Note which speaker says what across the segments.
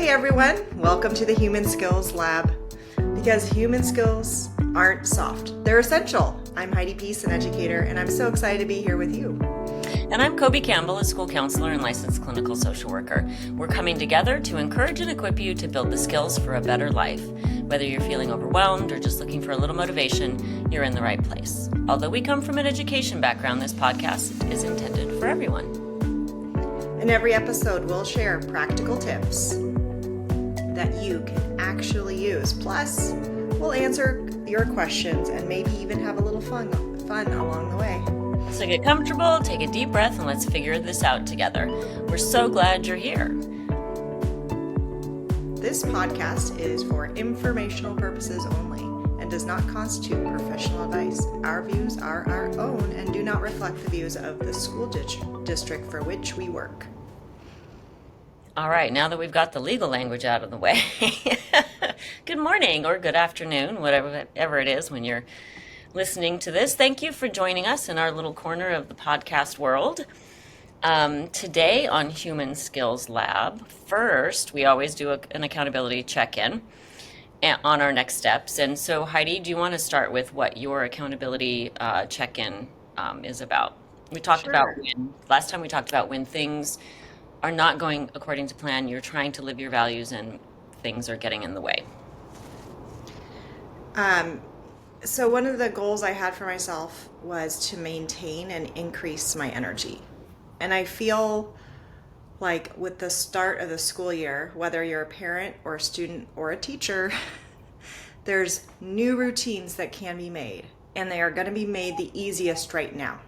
Speaker 1: Hey everyone, welcome to the Human Skills Lab. Because human skills aren't soft, they're essential. I'm Heidi Peace, an educator, and I'm so excited to be here with you.
Speaker 2: And I'm Kobe Campbell, a school counselor and licensed clinical social worker. We're coming together to encourage and equip you to build the skills for a better life. Whether you're feeling overwhelmed or just looking for a little motivation, you're in the right place. Although we come from an education background, this podcast is intended for everyone.
Speaker 1: In every episode, we'll share practical tips that you can actually use. Plus, we'll answer your questions and maybe even have a little fun along the way.
Speaker 2: So get comfortable, take a deep breath, and let's figure this out together. We're so glad you're here.
Speaker 1: This podcast is for informational purposes only and does not constitute professional advice. Our views are our own and do not reflect the views of the school district for which we work.
Speaker 2: All right, now that we've got the legal language out of the way, good morning or good afternoon, whatever it is when you're listening to this. Thank you for joining us in our little corner of the podcast world. Today on Human Skills Lab, first, we always do an accountability check-in on our next steps. And so, Heidi, do you want to start with what your accountability check-in is about? We talked about last time we talked about when things are not going according to plan, you're trying to live your values and things are getting in the way.
Speaker 1: So one of the goals I had for myself was to maintain and increase my energy. And I feel like with the start of the school year, whether you're a parent or a student or a teacher, there's new routines that can be made, and they are going to be made the easiest right now.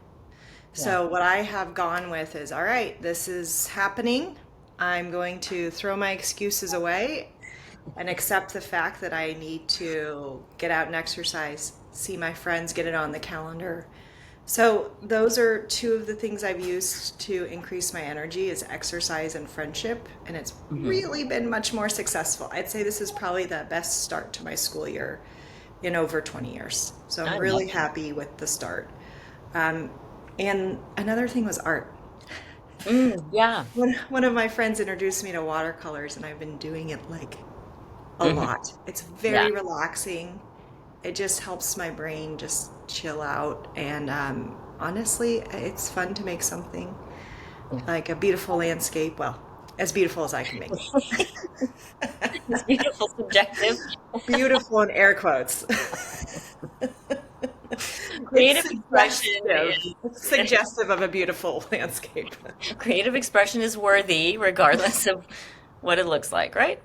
Speaker 1: So what I have gone with is, all right, this is happening. I'm going to throw my excuses away and accept the fact that I need to get out and exercise, see my friends, get it on the calendar. So those are two of the things I've used to increase my energy is exercise and friendship. And it's really been much more successful. I'd say this is probably the best start to my school year in over 20 years. So I'm really happy with the start. And another thing was art.
Speaker 2: Yeah.
Speaker 1: One of my friends introduced me to watercolors, and I've been doing it like a lot. It's very relaxing. It just helps my brain just chill out. And honestly, it's fun to make something like a beautiful landscape. Well, as beautiful as I can make it.
Speaker 2: It's beautiful, subjective.
Speaker 1: Beautiful in air quotes.
Speaker 2: Creative expression
Speaker 1: is suggestive of a beautiful landscape.
Speaker 2: Creative expression is worthy regardless of what it looks like, right?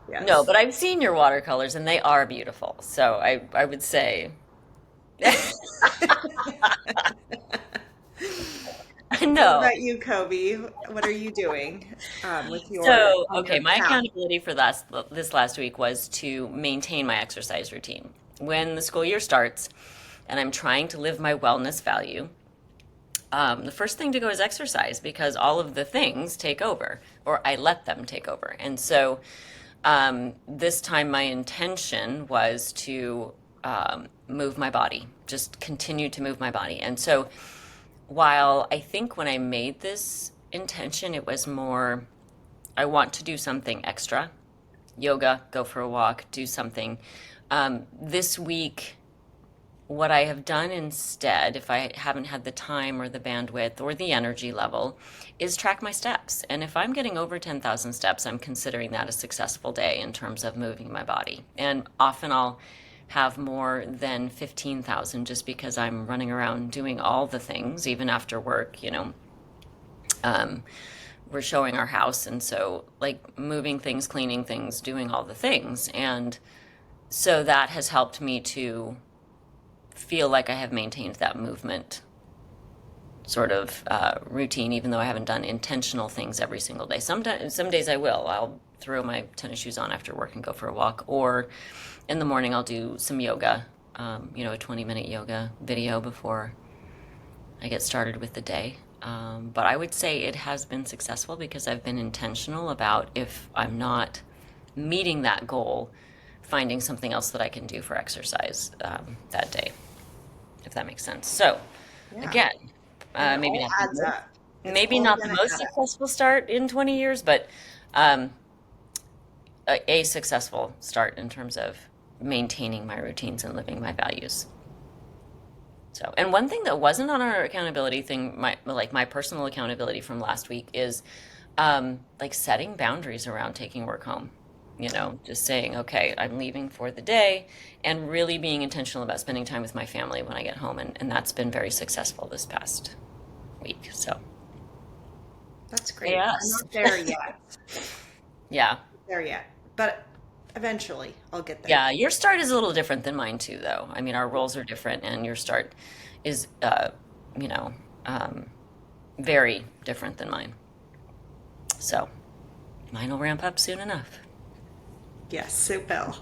Speaker 1: Yes.
Speaker 2: No, but I've seen your watercolors and they are beautiful. So I would say no.
Speaker 1: What about you, Kobe? What are you doing with your
Speaker 2: my accountability for this last week was to maintain my exercise routine. When the school year starts and I'm trying to live my wellness value, the first thing to go is exercise because all of the things take over, or I let them take over. And so this time my intention was to move my body, just continue to move my body. And so while I think when I made this intention, it was more, I want to do something extra, yoga, go for a walk, do something. This week, what I have done instead, if I haven't had the time or the bandwidth or the energy level, is track my steps. And if I'm getting over 10,000 steps, I'm considering that a successful day in terms of moving my body. And often I'll have more than 15,000 just because I'm running around doing all the things, even after work, we're showing our house. And so like moving things, cleaning things, doing all the things. And so that has helped me to feel like I have maintained that movement sort of routine, even though I haven't done intentional ththings every single day. Some days I will. I'll throw my tennis shoes on after work and go for a walk. Or in the morning, I'll do some yoga, a 20-minute yoga video before I get started with the day. But I would say it has been successful because I've been intentional about if I'm not meeting that goal, finding something else that I can do for exercise that day, if that makes sense. So again, maybe not the most successful start in 20 years, but a successful start in terms of maintaining my routines and living my values. So, and one thing that wasn't on our accountability thing, my personal accountability from last week is like setting boundaries around taking work home. Just saying, okay, I'm leaving for the day, and really being intentional about spending time with my family when I get home, and that's been very successful this past week. So,
Speaker 1: That's great. I'm
Speaker 2: yes,
Speaker 1: not there yet.
Speaker 2: yeah,
Speaker 1: There yet. But eventually I'll get there.
Speaker 2: yeah. Your start is a little different than mine too, though. I mean, our roles are different, and your start is, you know, um, very different than mine. So, mine will ramp up soon enough.
Speaker 1: Yes, it will.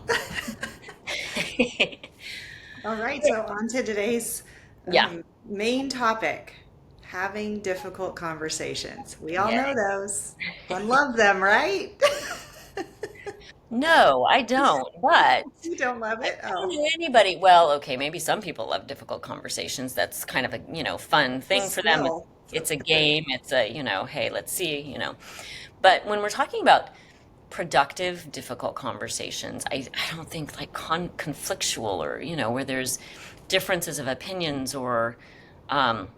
Speaker 1: All right, so on to today's
Speaker 2: Yeah.
Speaker 1: main topic, having difficult conversations. We all
Speaker 2: Yeah.
Speaker 1: know those and love them, right?
Speaker 2: No, I don't. But
Speaker 1: You don't love
Speaker 2: I
Speaker 1: it?
Speaker 2: don't
Speaker 1: Oh,
Speaker 2: know anybody. Well, okay, maybe some people love difficult conversations. That's kind of a, fun
Speaker 1: it's a
Speaker 2: thing for them.
Speaker 1: skill.
Speaker 2: It's a
Speaker 1: It's a,
Speaker 2: game. It's a, hey, let's see. But when we're talking about productive, difficult conversations, I don't think like conflictual or, where there's differences of opinions um,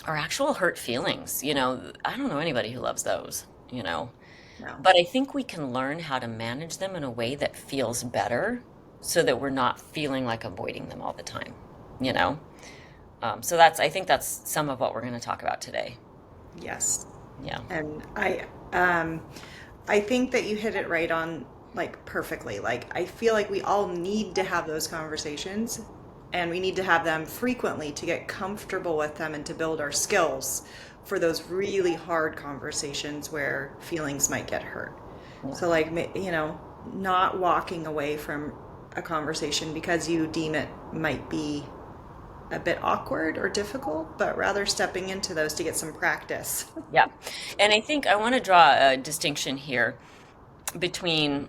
Speaker 2: or actual hurt feelings. I don't know anybody who loves those.
Speaker 1: no.
Speaker 2: But I think we can learn how to manage them in a way that feels better so that we're not feeling like avoiding them all the time, you know? So I think that's some of what we're going to talk about today.
Speaker 1: Yes.
Speaker 2: Yeah.
Speaker 1: And I think that you hit it right on, like, perfectly. Like, I feel like we all need to have those conversations, and we need to have them frequently to get comfortable with them and to build our skills for those really hard conversations where feelings might get hurt.
Speaker 2: Yeah.
Speaker 1: So, like, not walking away from a conversation because you deem it might be a bit awkward or difficult, but rather stepping into those to get some practice.
Speaker 2: Yeah. And I think I want to draw a distinction here between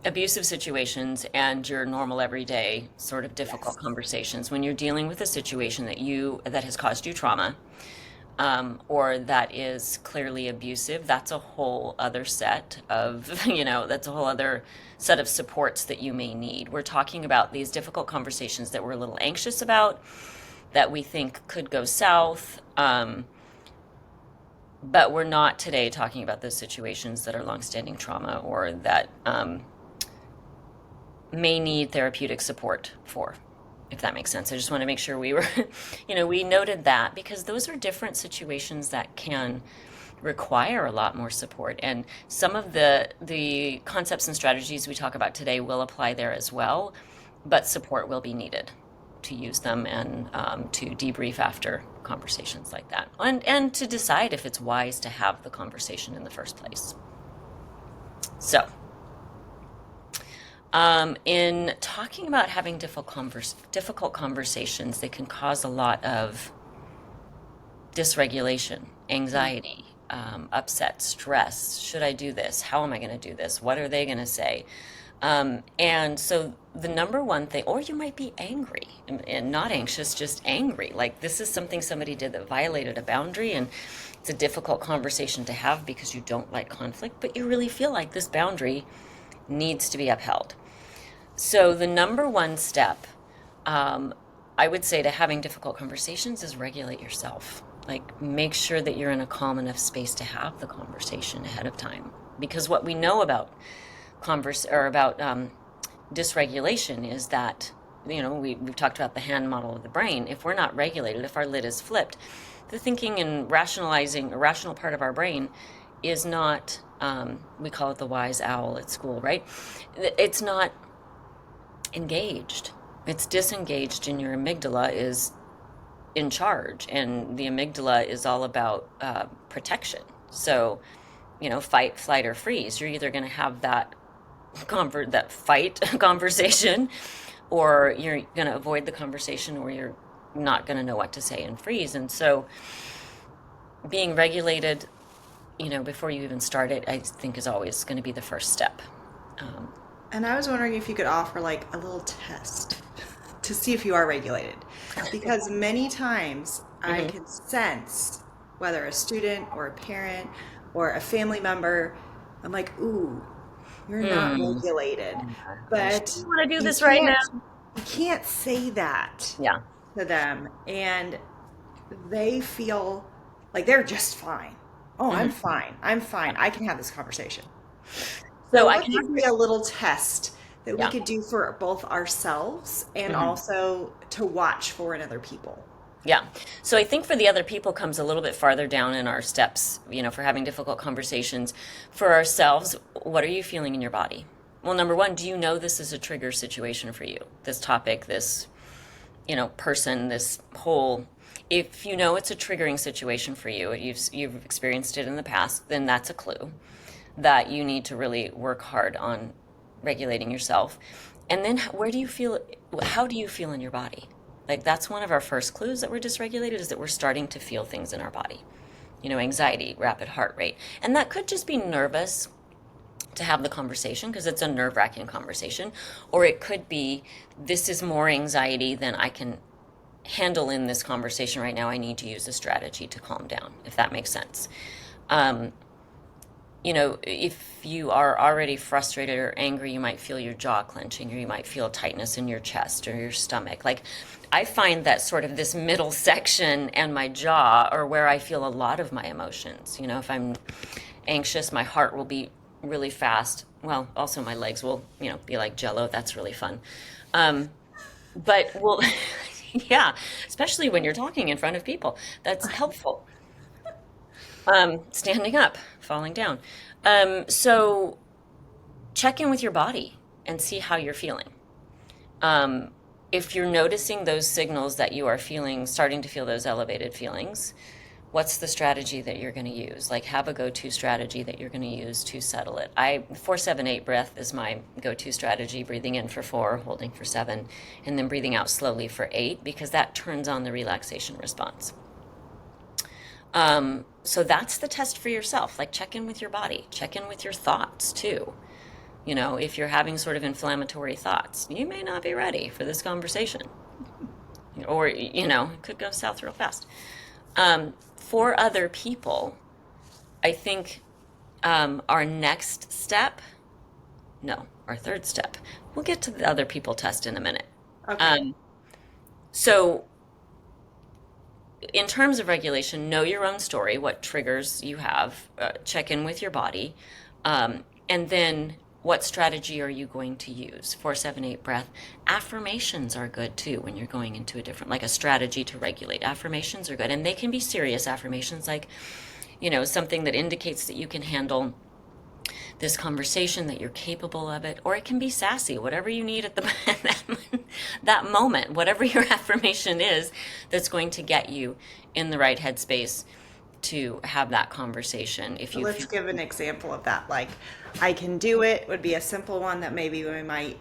Speaker 2: abusive situations and your normal everyday sort of difficult
Speaker 1: Yes.
Speaker 2: conversations. When you're dealing with a situation that has caused you trauma, or that is clearly abusive, that's a whole other set of, that's a whole other set of supports that you may need. We're talking about these difficult conversations that we're a little anxious about, that we think could go south. But we're not today talking about those situations that are longstanding trauma or that may need therapeutic support for, if that makes sense. I just want to make sure we noted that because those are different situations that can require a lot more support. And some of the concepts and strategies we talk about today will apply there as well, but support will be needed to use them and to debrief after conversations like that. And to decide if it's wise to have the conversation in the first place. So, in talking about having difficult conversations, they can cause a lot of dysregulation, anxiety, upset, stress. Should I do this? How am I going to do this? What are they going to say? And so the number one thing, or you might be angry and not anxious, just angry. Like this is somebody did that violated a boundary, and it's a difficult conversation to have because you don't like conflict, but you really feel like this boundary needs to be upheld. So the number one step, um, I would say to having difficult conversations is regulate yourself. Like make sure that you're in a calm enough space to have the conversation ahead of time. Because what we know about dysregulation is that we've talked about the hand model of the brain. If we're not regulated, if our lid is flipped, the thinking and rationalizing, a rational part of our brain is not. We call it the wise owl at school, right? It's not engaged. It's disengaged, and your amygdala is in charge, and the amygdala is all about protection. So, fight, flight, or freeze. You're either going to have that fight conversation, or you're going to avoid the conversation, or you're not going to know what to say and freeze. And so, being regulated, before you even start it, I think is always going to be the first step. Um,
Speaker 1: And I was wondering if you could offer like a little test to see if you are regulated. Because many times I
Speaker 2: mhm.
Speaker 1: can sense whether a student or a parent or a family member, I'm like, ooh, You're not
Speaker 2: Hmm.
Speaker 1: regulated.
Speaker 2: I just
Speaker 1: But
Speaker 2: want to do
Speaker 1: you
Speaker 2: this right now.
Speaker 1: can't you can't say that
Speaker 2: Yeah.
Speaker 1: to them, and they feel like they're just fine. Oh, I'm
Speaker 2: Hmm.
Speaker 1: fine. I'm fine. I can have this conversation. So
Speaker 2: So I
Speaker 1: what
Speaker 2: can
Speaker 1: could be
Speaker 2: agree.
Speaker 1: a little test that we
Speaker 2: Yeah.
Speaker 1: could do for both ourselves and
Speaker 2: Hmm.
Speaker 1: also to watch for in other people?
Speaker 2: Yeah. So I think for the other people comes a little bit farther down in our steps, for having difficult conversations. For ourselves, what are you feeling in your body? Well, number one, do you know this is a trigger situation for you? This topic, this, person, this whole, if you know it's a triggering situation for you, you've experienced it in the past, then that's a clue that you need to really work hard on regulating yourself. And then where do you feel, how do you feel in your body? Like that's one of our first clues that we're dysregulated is that we're starting to feel things in our body. Anxiety, rapid heart rate. And that could just be nervous to have the conversation because it's a nerve-wracking conversation, or it could be this is more anxiety than I can handle in this conversation right now. I need to use a strategy to calm down, if that makes sense. Um, if you are already frustrated or angry, you might feel your jaw clenching, or you might feel tightness in your chest or your stomach. Like, I find that sort of this middle section and my jaw are where I feel a lot of my emotions. If I'm anxious, my heart will beat really fast. Well, also my legs will, be like jello. That's really fun. But well, yeah, especially when you're talking in front of people, that's helpful. Standing up, falling down. So check in with your body and see how you're feeling. Um, if you're noticing those signals that you are feeling, starting to feel those elevated feelings, what's the strategy that you're going to use? Like, have a go-to strategy that you're going to use to settle it. 4-7-8 breath is my go-to strategy. Breathing in for 4, holding for 7, and then breathing out slowly for 8, because that turns on the relaxation response. So that's the test for yourself. Like, check in with your body, check in with your thoughts too. If you're having sort of inflammatory thoughts, you may not be ready for this conversation, or, it could go south real fast. For other people, I think our next step, no, our third step, we'll get to the other people test in a minute.
Speaker 1: Okay.
Speaker 2: Um, so, in terms of regulation, know your own story, what triggers you have, check in with your body, and then what strategy are you going to use? 4-7-8 breath. Affirmations are good too when you're going into a different, like a strategy to regulate. Affirmations are good, and they can be serious affirmations, like, something that indicates that you can handle this conversation, that you're capable of it, or it can be sassy, whatever you need at the that moment, whatever your affirmation is that's going to get you in the right headspace to have that conversation. If
Speaker 1: So
Speaker 2: you
Speaker 1: let's
Speaker 2: feel,
Speaker 1: give an example of that. Like, I can do it would be a simple one that maybe we might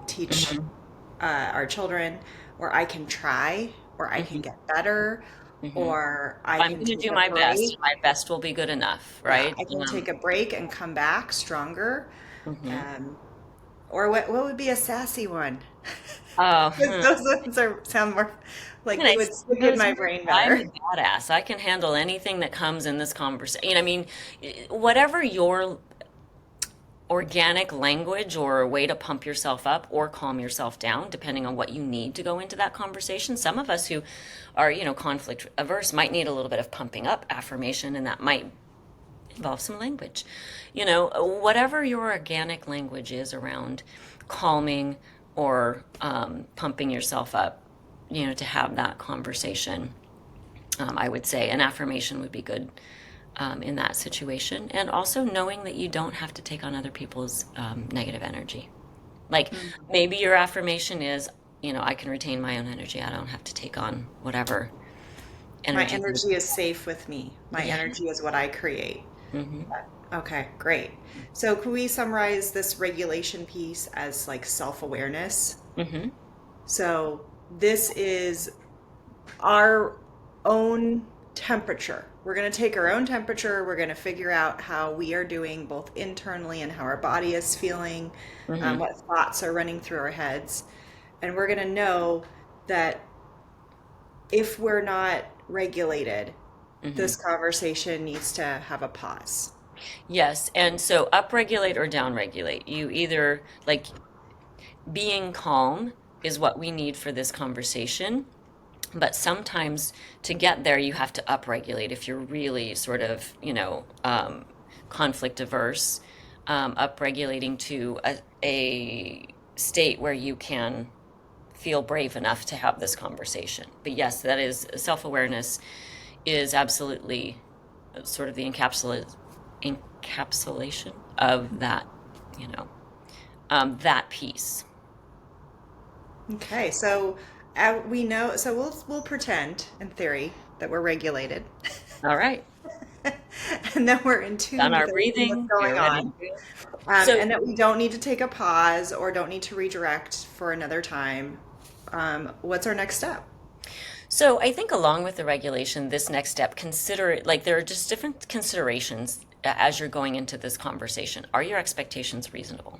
Speaker 1: teach
Speaker 2: Mhm,
Speaker 1: our children, or I can try, or I can
Speaker 2: mhm,
Speaker 1: get better,
Speaker 2: mhm.
Speaker 1: or I
Speaker 2: I'm
Speaker 1: can
Speaker 2: going to
Speaker 1: take
Speaker 2: do
Speaker 1: a
Speaker 2: my best.
Speaker 1: break.
Speaker 2: My best will be good enough,
Speaker 1: Yeah,
Speaker 2: right?
Speaker 1: I can take a break and come back stronger.
Speaker 2: Mhm.
Speaker 1: Um, or what would be a sassy one?
Speaker 2: Oh,
Speaker 1: Because those ones sound more like
Speaker 2: and
Speaker 1: they
Speaker 2: I
Speaker 1: would
Speaker 2: say
Speaker 1: stick in
Speaker 2: those
Speaker 1: my
Speaker 2: words,
Speaker 1: brain
Speaker 2: I'm
Speaker 1: better.
Speaker 2: a badass. I can handle anything that comes in this conversation. I mean, whatever your organic language or a way to pump yourself up or calm yourself down, depending on what you need to go into that conversation. Some of us who are, conflict averse might need a little bit of pumping up affirmation, and that might involve some language. Whatever your organic language is around calming or pumping yourself up, to have that conversation. I would say an affirmation would be good in that situation. And also knowing that you don't have to take on other people's negative energy. Like
Speaker 1: Mm.
Speaker 2: maybe your affirmation is, I can retain my own energy. I don't have to take on whatever
Speaker 1: My
Speaker 2: energy.
Speaker 1: energy is safe with me. My
Speaker 2: Yeah.
Speaker 1: energy is what I create.
Speaker 2: Hmm.
Speaker 1: Okay, great. So, can we summarize this regulation piece as like self-awareness?
Speaker 2: Hmm.
Speaker 1: So, this is our own temperature. We're going to take our own temperature. We're going to figure out how we are doing both internally and how our body is feeling,
Speaker 2: Hmm.
Speaker 1: what thoughts are running through our heads. And we're going to know that if we're not regulated,
Speaker 2: Hmm.
Speaker 1: this conversation needs to have a pause.
Speaker 2: Yes, and so upregulate or downregulate. You either like being calm is what we need for this conversation, but sometimes to get there, you have to upregulate if you're really sort of, conflict averse, upregulating to a state where you can feel brave enough to have this conversation. But yes, that is self-awareness is absolutely sort of the encapsulation of that, you know, that piece.
Speaker 1: Okay, so we know. So we'll pretend, in theory, that we're regulated,
Speaker 2: All right,
Speaker 1: and that we're in
Speaker 2: done
Speaker 1: tune with
Speaker 2: our
Speaker 1: everything that's
Speaker 2: breathing. We
Speaker 1: going
Speaker 2: are ready
Speaker 1: on,
Speaker 2: to go. So,
Speaker 1: and that we don't need to take a pause or don't need to redirect for another time. What's our next step?
Speaker 2: so I think along with the regulation, this next step, consider it like there are just different considerations as you're going into this conversation. Are your expectations reasonable?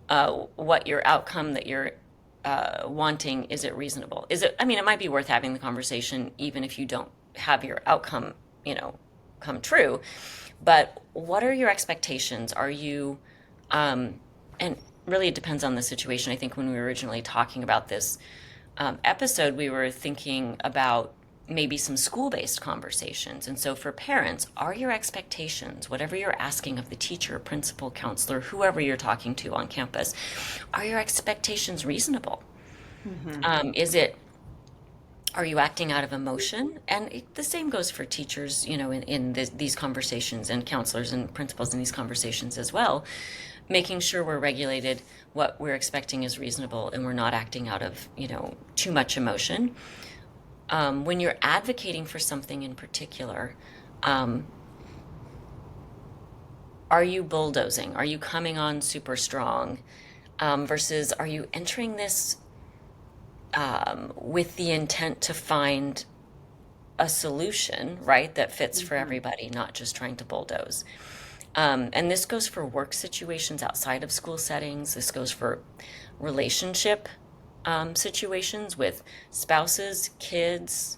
Speaker 2: What your outcome that you're wanting, is it reasonable? Is it, I mean, it might be worth having the conversation even if you don't have your outcome, come true. But what are your expectations? Are you, and really it depends on the situation. I think when we were originally talking about this episode, we were thinking about maybe some school-based conversations. And so for parents, are your expectations, whatever you're asking of the teacher, principal, counselor, whoever you're talking to on campus, are your expectations reasonable?
Speaker 1: Hmm.
Speaker 2: Is it, are you acting out of emotion? And the same goes for teachers, in these conversations, and counselors and principals in these conversations as well, making sure we're regulated, what we're expecting is reasonable, and we're not acting out of, too much emotion. When you're advocating for something in particular, um, are you bulldozing? Are you coming on super strong? Versus are you entering this with the intent to find a solution, right, that fits for
Speaker 1: Hmm.
Speaker 2: everybody, not just trying to bulldoze? And this goes for work situations outside of school settings. This goes for relationship situations with spouses, kids,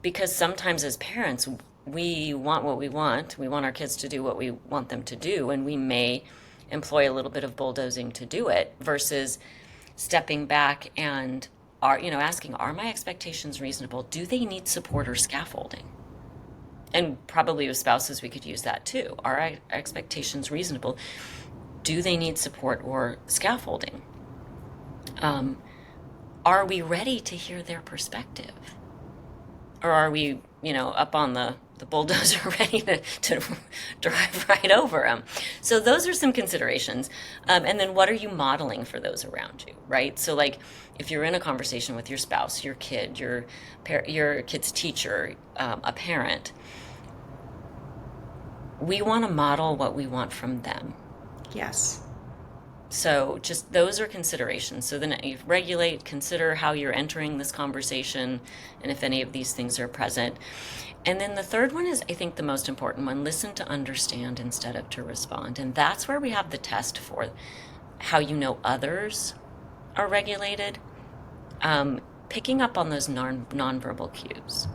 Speaker 2: because sometimes as parents, we want what we want. We want our kids to do what we want them to do, and we may employ a little bit of bulldozing to do it versus stepping back and asking, are my expectations reasonable? Do they need support or scaffolding? And probably with spouses, we could use that too. Are our expectations reasonable? Do they need support or scaffolding? Um, are we ready to hear their perspective? Or are we, up on the bulldozer ready to drive right over them? So those are some considerations. And then what are you modeling for those around you, right? So like if you're in a conversation with your spouse, your kid, your kid's teacher, a parent, we want to model what we want from them.
Speaker 1: Yes.
Speaker 2: So just those are considerations. So then you regulate, consider how you're entering this conversation and if any of these things are present. And then the third one is, I think, the most important one: listen to understand instead of to respond. And that's where we have the test for how you know others are regulated, picking up on those nonverbal cues.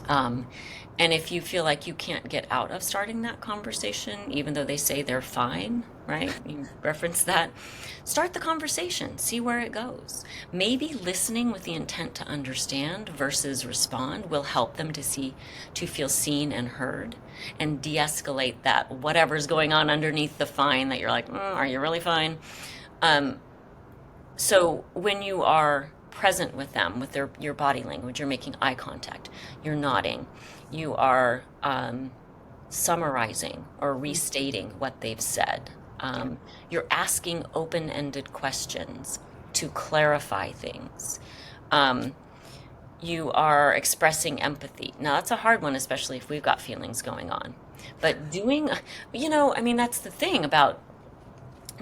Speaker 2: Um, and if you feel like you can't get out of starting that conversation, even though they say they're fine, right? You reference that. Start the conversation, see where it goes. Maybe listening with the intent to understand versus respond will help them to feel seen and heard, and de-escalate that whatever's going on underneath the fine that you're like, are you really fine? Um, so when you are present with them, with your body language, you're making eye contact, you're nodding, you are summarizing or restating what they've said.
Speaker 1: Yeah.
Speaker 2: You're asking open-ended questions to clarify things. Um, you are expressing empathy. Now, that's a hard one, especially if we've got feelings going on. But I mean, that's the thing about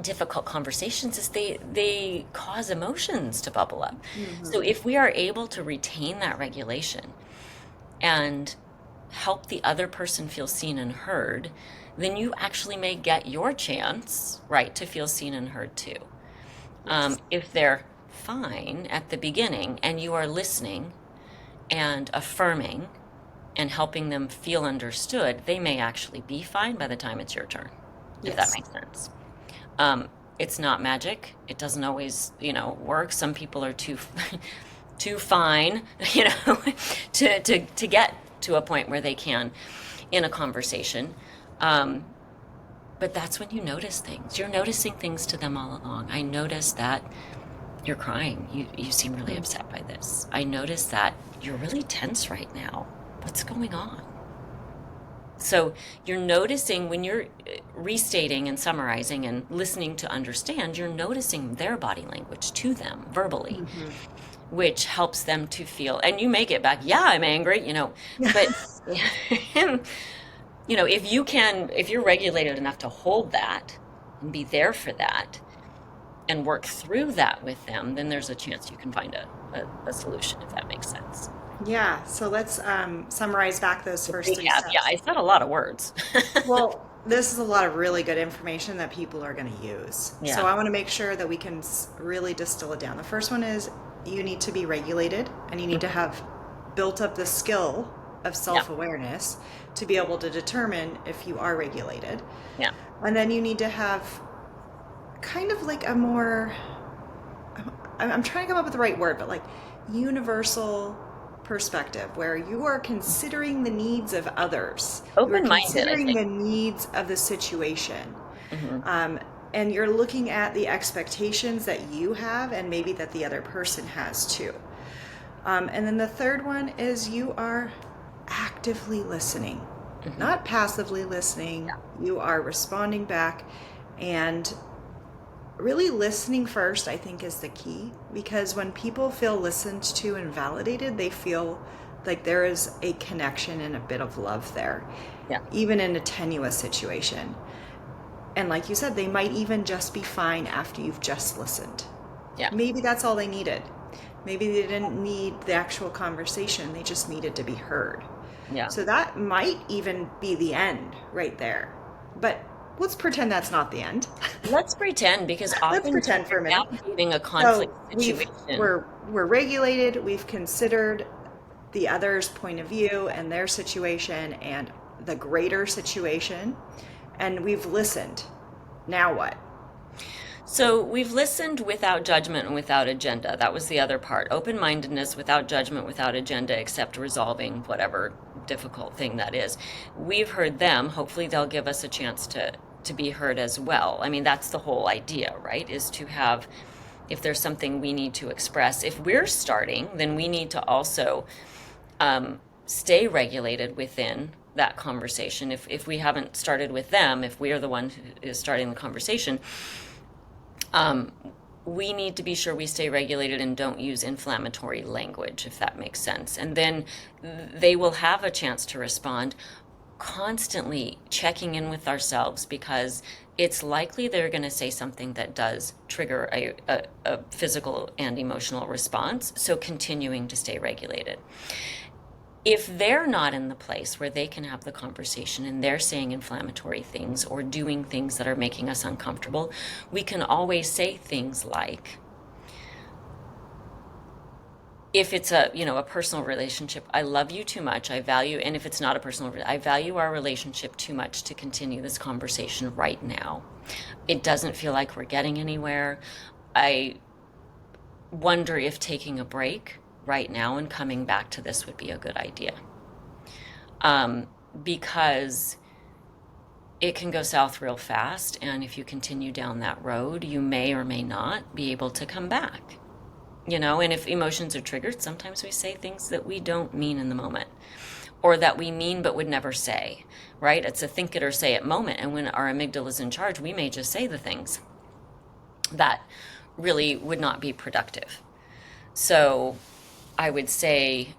Speaker 2: difficult conversations is they cause emotions to bubble up. So
Speaker 1: Hmm.
Speaker 2: if we are able to retain that regulation and help the other person feel seen and heard, then you actually may get your chance, right, to feel seen and heard too.
Speaker 1: Yes.
Speaker 2: If they're fine at the beginning and you are listening and affirming and helping them feel understood, they may actually be fine by the time it's your turn, if that
Speaker 1: Yes.
Speaker 2: makes sense. Um, it's not magic. It doesn't always, work. Some people are too too fine, to get to a point where they can in a conversation. Um, but that's when you notice things. You're noticing things to them all along. I notice that you're crying. You seem really
Speaker 1: Mm.
Speaker 2: upset by this. I notice that you're really tense right now. What's going on? So you're noticing when you're restating and summarizing and listening to understand, you're noticing their body language to them verbally,
Speaker 1: Mhm.
Speaker 2: which helps them to feel, and you may get back, yeah, I'm angry, but if you're regulated enough to hold that and be there for that and work through that with them, then there's a chance you can find a solution, if that makes sense.
Speaker 1: Yeah, so let's summarize back those first three
Speaker 2: Recap. Yeah,
Speaker 1: steps.
Speaker 2: I said a lot of words.
Speaker 1: Well, this is a lot of really good information that people are going to use. So
Speaker 2: Yeah.
Speaker 1: I want to make sure that we can really distill it down. The first one is you need to be regulated and you need to have built up the skill of
Speaker 2: Yeah.
Speaker 1: self awareness to be able to determine if you are regulated.
Speaker 2: Yeah.
Speaker 1: And then you need to have kind of like a more, I'm trying to come up with the right word, but like universal perspective where you are considering the needs of others. You are
Speaker 2: Open-minded, I
Speaker 1: considering
Speaker 2: think.
Speaker 1: the needs of the situation.
Speaker 2: Hmm.
Speaker 1: Um, and you're looking at the expectations that you have and maybe that the other person has too. And then the third one is you are actively listening,
Speaker 2: Hmm.
Speaker 1: not passively listening. You are responding back and really listening first, I think, is the key because when people feel listened to and validated, they feel like there is a connection and a bit of love there,
Speaker 2: Yeah.
Speaker 1: even in a tenuous situation. And like you said, they might even just be fine after you've just listened.
Speaker 2: Yeah.
Speaker 1: Maybe that's all they needed. Maybe they didn't need the actual conversation, they just needed to be heard.
Speaker 2: Yeah.
Speaker 1: So that might even be the end right there. But let's pretend that's not the end.
Speaker 2: Let's pretend, because
Speaker 1: Let's
Speaker 2: often when
Speaker 1: pretend for a
Speaker 2: you're
Speaker 1: minute.
Speaker 2: navigating a conflict
Speaker 1: So
Speaker 2: situation,
Speaker 1: we're regulated, we've considered the other's point of view and their situation and the greater situation, and we've listened. Now what?
Speaker 2: so we've listened without judgment and without agenda. That was the other part. Open-mindedness without judgment, without agenda, except resolving whatever difficult thing that is. We've heard them. Hopefully they'll give us a chance to be heard as well. I mean, that's the whole idea, right? Is to have, if there's something we need to express, if we're starting, then we need to also stay regulated within that conversation. If we haven't started with them, if we are the one who is starting the conversation, um, we need to be sure we stay regulated and don't use inflammatory language, if that makes sense. And then they will have a chance to respond, constantly checking in with ourselves, because it's likely they're going to say something that does trigger a physical and emotional response. So continuing to stay regulated. If they're not in the place where they can have the conversation and they're saying inflammatory things or doing things that are making us uncomfortable, we can always say things like, if it's a personal relationship, I love you too much, I value, and if it's not a personal, I value our relationship too much to continue this conversation right now. It doesn't feel like we're getting anywhere. I wonder if taking a break right now and coming back to this would be a good idea. um, because it can go south real fast. And if you continue down that road, you may or may not be able to come back. And if emotions are triggered, sometimes we say things that we don't mean in the moment, or that we mean but would never say, right? It's a think it or say it moment. And when our amygdala is in charge, we may just say the things that really would not be productive. So I would say,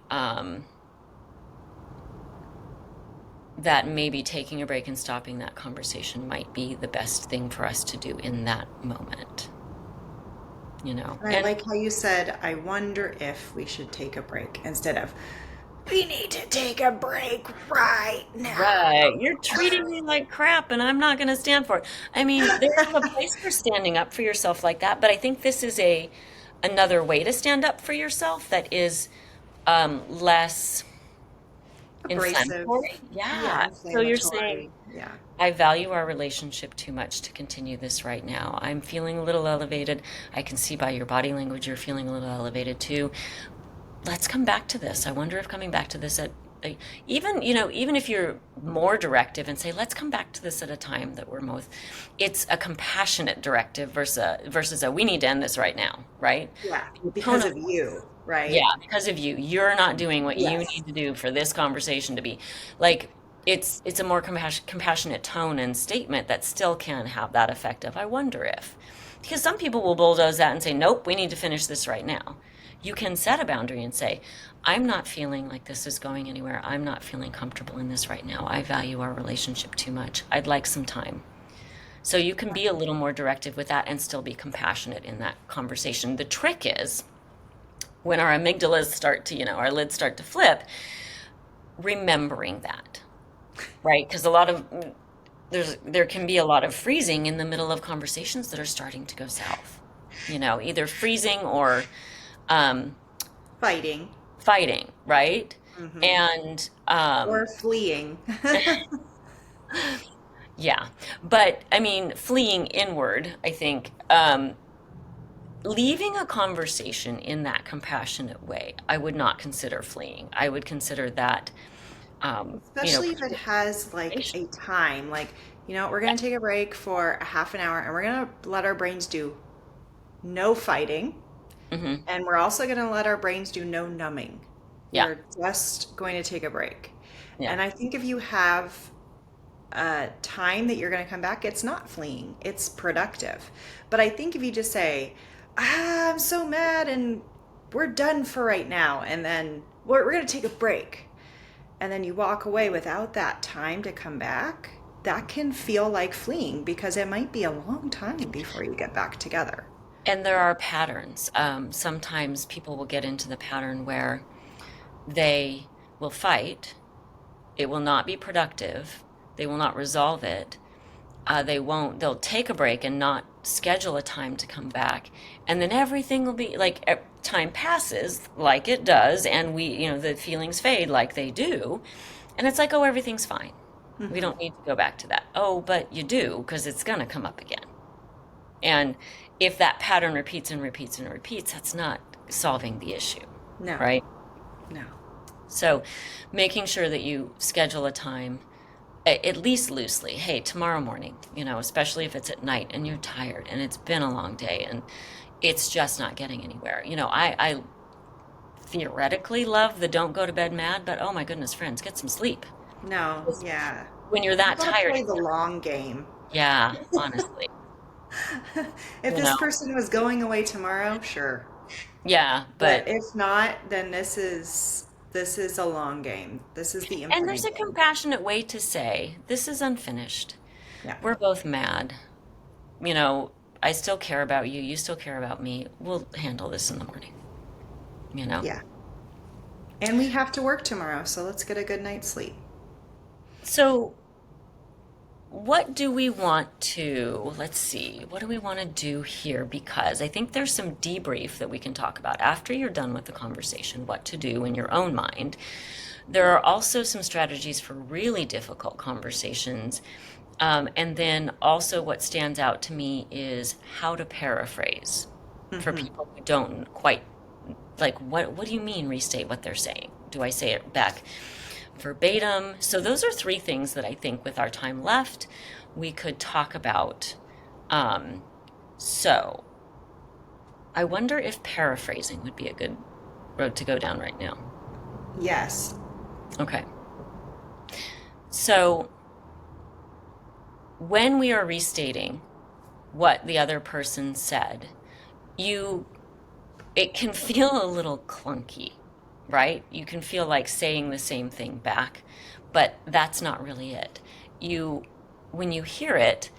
Speaker 2: that maybe taking a break and stopping that conversation might be the best thing for us to do in that moment, you know?
Speaker 1: And I
Speaker 2: And
Speaker 1: like how you said, I wonder if we should take a break instead of, we need to take a break right now.
Speaker 2: right, you're treating me like crap and I'm not going to stand for it. I mean, there's a place for standing up for yourself like that, but I think this is another way to stand up for yourself that is less
Speaker 1: Abrasive.
Speaker 2: Inflammatory?
Speaker 1: Yeah,
Speaker 2: Yeah. So you're saying,
Speaker 1: inflammatory. Yeah.
Speaker 2: I value our relationship too much to continue this right now. I'm feeling a little elevated. I can see by your body language you're feeling a little elevated too. Let's come back to this. I wonder if coming back to this at even, even if you're more directive and say, let's come back to this at a time that we're both, it's a compassionate directive versus a we need to end this right now, right?
Speaker 1: Yeah.
Speaker 2: The tone
Speaker 1: Because
Speaker 2: of
Speaker 1: of you,
Speaker 2: yeah,
Speaker 1: right?
Speaker 2: because of you. You're not doing what you
Speaker 1: Yes.
Speaker 2: need to do for this conversation to be like it's a more compassionate tone and statement that still can have that effect of I wonder if because some people will bulldoze that and say nope, we need to finish this right now. You can set a boundary and say I'm not feeling like this is going anywhere. I'm not feeling comfortable in this right now. I value our relationship too much. I'd like some time. So you can be a little more directive with that and still be compassionate in that conversation. The trick is when our amygdalas start to, our lids start to flip, remembering that, right? Because there can be a lot of freezing in the middle of conversations that are starting to go south. Either freezing or um,
Speaker 1: Fighting.
Speaker 2: fighting, right?
Speaker 1: Hmm.
Speaker 2: And
Speaker 1: Or fleeing.
Speaker 2: yeah, but I mean, fleeing inward, I think, leaving a conversation in that compassionate way, I would not consider fleeing. I would consider that
Speaker 1: Especially if it has like
Speaker 2: participation.
Speaker 1: a time, like, we're going to take a break for a half an hour and we're going to let our brains do no fighting.
Speaker 2: Hmm.
Speaker 1: And we're also going to let our brains do no numbing. We
Speaker 2: Yeah,
Speaker 1: are just going to take a break.
Speaker 2: yeah.
Speaker 1: And I think if you have a time that you're going to come back, it's not fleeing, it's productive. But I think if you just say, I'm so mad and we're done for right now, and then we're going to take a break, and then you walk away without that time to come back, that can feel like fleeing because it might be a long time before you get back together.
Speaker 2: And there are patterns. Sometimes people will get into the pattern where they will fight. It will not be productive. They will not resolve it. They'll take a break and not schedule a time to come back. And then everything will be like time passes like it does. And the feelings fade like they do. And it's like, oh, everything's fine. We
Speaker 1: Hmm.
Speaker 2: don't need to go back to that. Oh, but you do because it's going to come up again. And if that pattern repeats and repeats and repeats, that's not solving the issue,
Speaker 1: No,
Speaker 2: right?
Speaker 1: no.
Speaker 2: So making sure that you schedule a time, at least loosely. Hey, tomorrow morning, especially if it's at night and you're tired and it's been a long day and it's just not getting anywhere. I theoretically love the don't go to bed mad, but oh my goodness, friends, get some sleep.
Speaker 1: No, yeah.
Speaker 2: When you're
Speaker 1: You
Speaker 2: that
Speaker 1: gotta
Speaker 2: tired,
Speaker 1: play the long game.
Speaker 2: yeah, honestly,
Speaker 1: If
Speaker 2: you
Speaker 1: this
Speaker 2: know,
Speaker 1: person was going away tomorrow, sure.
Speaker 2: yeah,
Speaker 1: But
Speaker 2: but
Speaker 1: if not, then this is a long game. This is the
Speaker 2: and there's
Speaker 1: infinite
Speaker 2: a
Speaker 1: game.
Speaker 2: compassionate way to say, this is unfinished.
Speaker 1: Yeah.
Speaker 2: We're both mad. You know, I still care about you. You still care about me. We'll handle this in the morning, you know?
Speaker 1: Yeah. And we have to work tomorrow, so let's get a good night's sleep.
Speaker 2: So, what do we want to, let's see, what do we want to do here? Because I think there's some debrief that we can talk about after you're done with the conversation, what to do in your own mind. There are also some strategies for really difficult conversations. And then also, what stands out to me is how to paraphrase for
Speaker 1: Hmm.
Speaker 2: people who don't quite like what do you mean restate what they're saying? Do I say it back verbatim? So those are three things that I think with our time left we could talk about. Um, so I wonder if paraphrasing would be a good road to go down right now.
Speaker 1: Yes.
Speaker 2: Okay. So when we are restating what the other person said, you it can feel a little clunky, right? You can feel like saying the same thing back, but that's not really it. You, when you hear it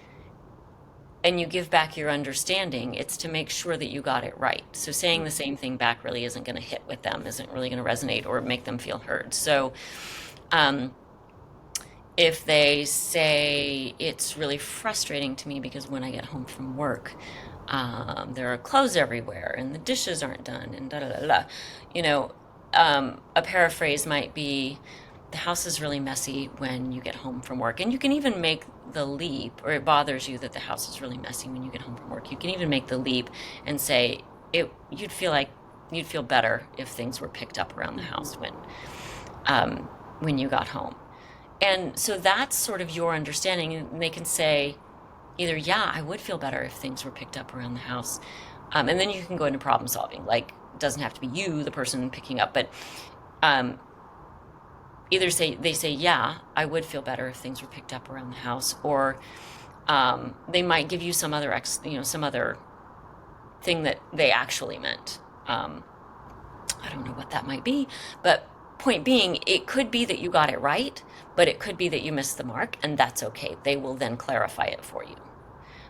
Speaker 2: and you give back your understanding, it's to make sure that you got it right. So saying the same thing back really isn't going to hit with them, isn't really going to resonate or make them feel heard. So, um, if they say it's really frustrating to me because when I get home from work, there are clothes everywhere and the dishes aren't done and da da da da. You know, a paraphrase might be, the house is really messy when you get home from work. And you can even make the leap, or it bothers you that the house is really messy when you get home from work. You can even make the leap and say you'd feel better if things were picked up around the house when you got home. And so that's sort of your understanding. And they can say either, yeah, I would feel better if things were picked up around the house. And then you can go into problem solving. Like, it doesn't have to be you, the person picking up, but um, either they say, yeah, I would feel better if things were picked up around the house, or they might give you some other thing that they actually meant. I don't know what that might be, but point being, it could be that you got it right, but it could be that you missed the mark, and that's okay. They will then clarify it for you.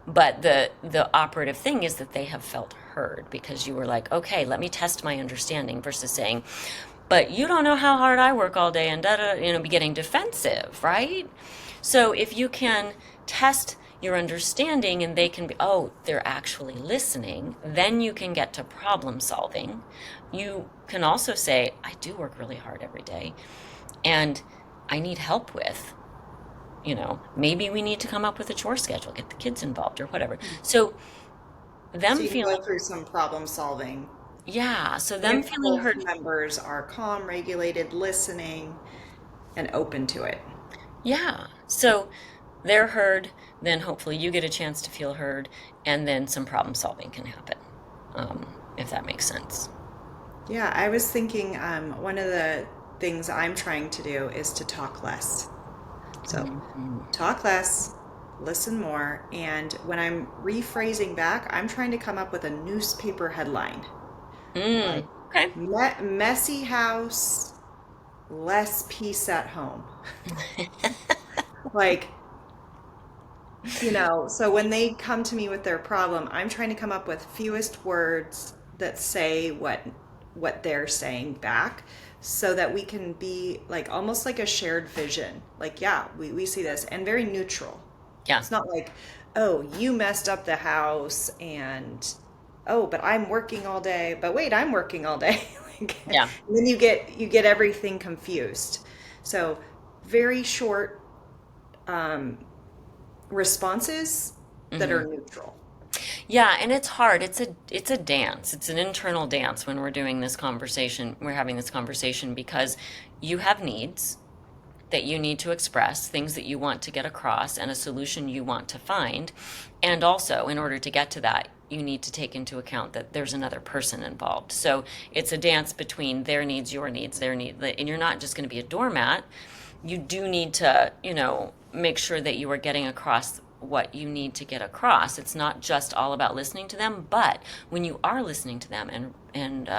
Speaker 2: But the operative thing is that they have felt heard, because you were like, okay, let me test my understanding, versus saying, but you don't know how hard I work all day, and be getting defensive, right? So if you can test your understanding and they can be, oh, they're actually listening, then you can get to problem solving. You can also say, I do work really hard every day and I need help with, maybe we need to come up with a chore schedule, get the kids involved or whatever. So
Speaker 1: So
Speaker 2: them
Speaker 1: you can
Speaker 2: feeling,
Speaker 1: go through some problem solving
Speaker 2: yeah, so them
Speaker 1: if
Speaker 2: feeling
Speaker 1: both
Speaker 2: heard.
Speaker 1: members are calm, regulated, listening, and open to it.
Speaker 2: Yeah. So they're heard, then hopefully you get a chance to feel heard, and then some problem solving can happen, if that makes sense.
Speaker 1: Yeah, I was thinking one of the things I'm trying to do is to talk less. So
Speaker 2: Mhm.
Speaker 1: talk less, listen more, and when I'm rephrasing back, I'm trying to come up with a newspaper headline like
Speaker 2: Okay.
Speaker 1: messy house, less peace at home. Like, so when they come to me with their problem, I'm trying to come up with fewest words that say what they're saying back, so that we can be like almost like a shared vision. Like, yeah, we see this, and very neutral.
Speaker 2: Yeah.
Speaker 1: It's not like, oh, you messed up the house, and oh, but I'm working all day. But wait, I'm working all day. Like, and
Speaker 2: Yeah.
Speaker 1: then you get everything confused. So very short um, responses that
Speaker 2: Hmm.
Speaker 1: are neutral.
Speaker 2: Yeah, and it's hard. It's a dance. It's an internal dance when we're doing this conversation. We're having this conversation because you have needs that you need to express, things that you want to get across, and a solution you want to find. And also, in order to get to that, you need to take into account that there's another person involved. So it's a dance between their needs, your needs, their need, and you're not just going to be a doormat. You do need to, make sure that you are getting across what you need to get across. It's not just all about listening to them, but when you are listening to them and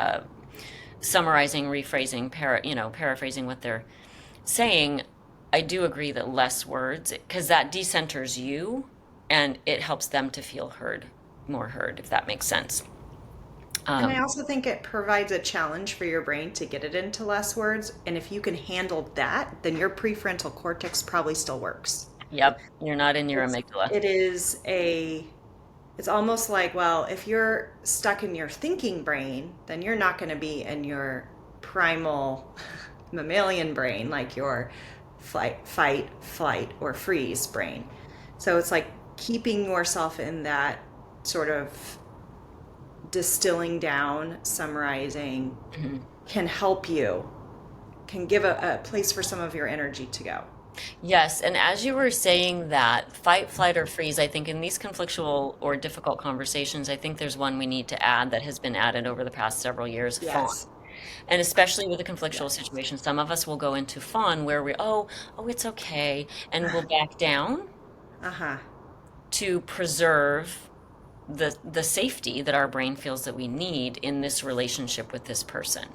Speaker 2: summarizing, rephrasing, paraphrasing what they're saying, I do agree that less words, because that decenters you and it helps them to feel heard, more heard, if that makes sense.
Speaker 1: And I
Speaker 2: Um,
Speaker 1: also think it provides a challenge for your brain to get it into less words. And if you can handle that, then your prefrontal cortex probably still works.
Speaker 2: yep, you're not in your
Speaker 1: It's
Speaker 2: amygdala.
Speaker 1: it is a it's almost like, well, if you're stuck in your thinking brain, then you're not going to be in your primal mammalian brain, like your fight, flight, or freeze brain. So it's like keeping yourself in that sort of distilling down, summarizing
Speaker 2: Mhm.
Speaker 1: can help you, can give a place for some of your energy to go.
Speaker 2: Yes, and as you were saying that, fight, flight, or freeze, I think in these conflictual or difficult conversations, I think there's one we need to add that has been added over the past several years, fawn.
Speaker 1: Yes.
Speaker 2: And especially with a conflictual
Speaker 1: Yes.
Speaker 2: situation, some of us will go into fawn where oh, it's okay, and we'll back down
Speaker 1: Uh-huh.
Speaker 2: to preserve the safety that our brain feels that we need in this relationship with this person.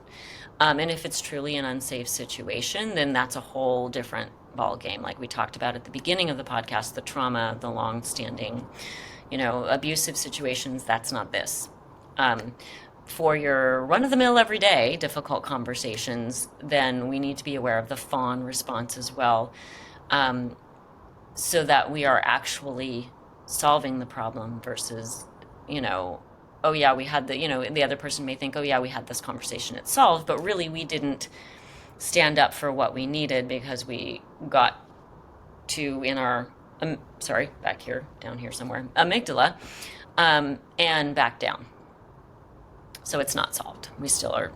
Speaker 2: And if it's truly an unsafe situation, then that's a whole different ball game. Like we talked about at the beginning of the podcast, the trauma, the long-standing, abusive situations. That's not this. Um, for your run-of-the-mill everyday difficult conversations, then we need to be aware of the fawn response as well, um, so that we are actually solving the problem versus, you know, oh yeah, we had the other person may think, oh yeah, we had this conversation, it's solved, but really we didn't stand up for what we needed because we got to in our sorry, back here, down here somewhere, amygdala, and back down. So it's not solved. We still are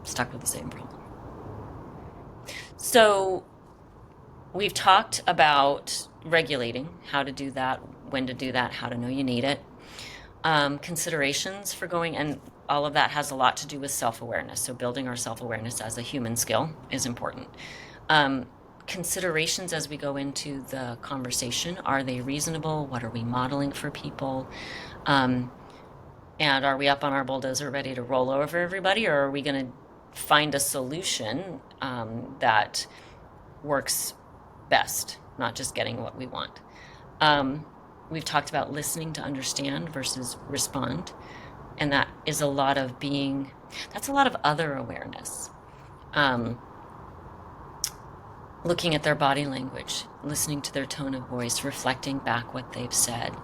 Speaker 2: stuck with the same problem. So we've talked about regulating, how to do that, when to do that, how to know you need it. Considerations for going, and all of that has a lot to do with self-awareness. So building our self-awareness as a human skill is important. Considerations as we go into the conversation, are they reasonable? What are we modeling for people? And are we up on our bulldozer ready to roll over everybody, or are we going to find a solution that works best, not just getting what we want? We've talked about listening to understand versus respond, and that is a lot of that's a lot of other awareness. Looking at their body language, listening to their tone of voice, reflecting back what they've said,